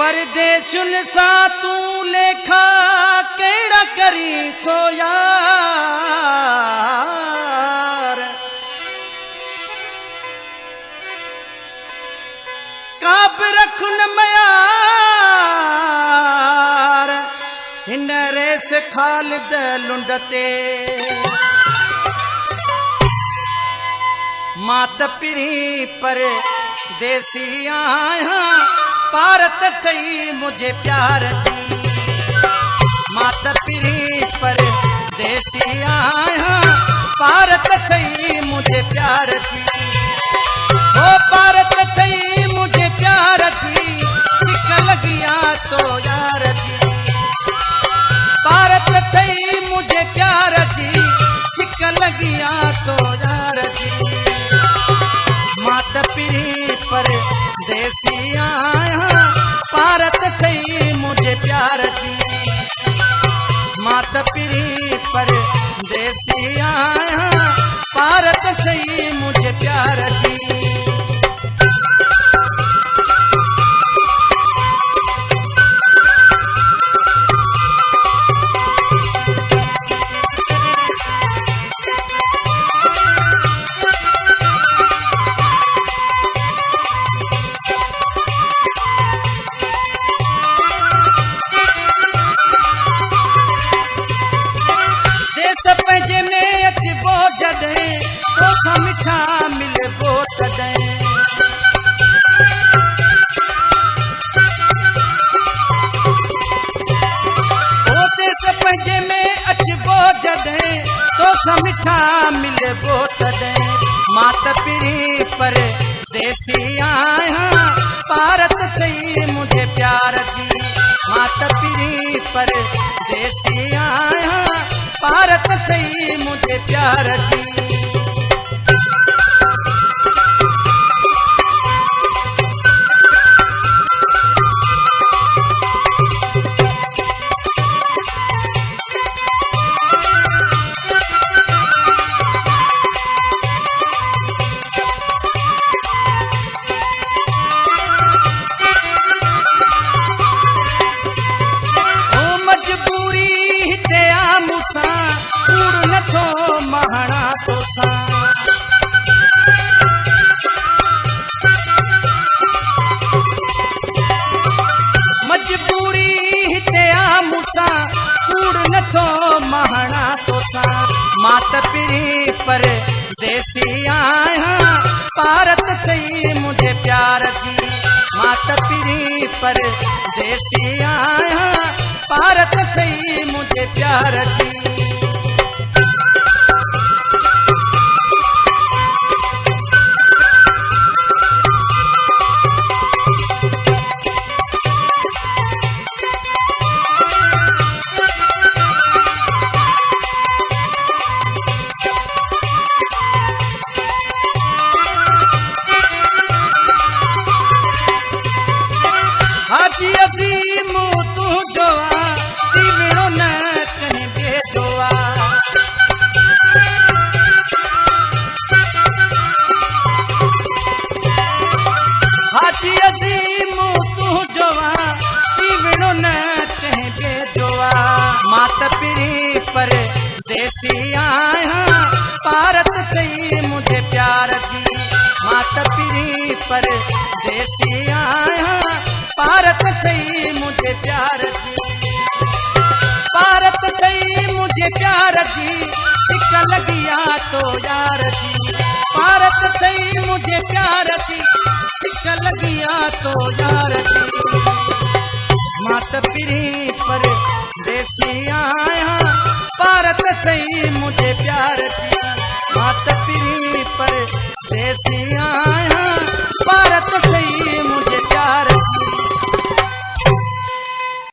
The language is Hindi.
परदेसुन सा तू लेखा केड़ा करी तो यार काब रखुन मयार हिन रेस खालिद लुंडते मात पिरी पर देसी आया पारत थई मुझे प्यार दी मात पिरी पर देसी आया पारत थई मुझे प्यार दी ओ पारत थई मुझे प्यार दी सिक लगिया तो यार दी पारत थई मुझे प्यार दी सिक लगिया तो यार दी मात पिरी पर देसी आया पारत थई मुझे प्यार दी मात पिरी पर देसी आया पारत थई मुझे प्यार दी पंहिंजे में अचबो जॾहिं तोसां मिठा मिलबो तॾहिं ओ देस पंहिंजे में अचबो जॾहिं तोसां मिठा मिलबो तॾहिं मात पिरी पर देसी आया पारत थई मुझे प्यार दी मात पिरी पर देसी आया पारत थई मुझे प्यार दी महणा तोसां मजबूरी हिते आ मूंसां कूड़ नथो महणा तोसां मात पिरी पर देसी आया पारत थई मुझे प्यार दी मात पिरी पर देसी आया पारत थई मुझे प्यार दी हाजी अज़ीम तू जोआ टीवड़ो न कहीं बेजोआ हाजी अज़ीम तू जोआ टीवड़ो न कहीं बेजोआ मात पिरी पर देसी आया पारत थई मुझे प्यार दी मात पिरी पर देसी आया पारत थई मुझे प्यार दी पारत थई मुझे प्यार दी सिक लगिया तो यार दी पारत थई मुझे प्यार दी सिक लगिया तो यार दी मात पिरी पर देसी आया पारत थई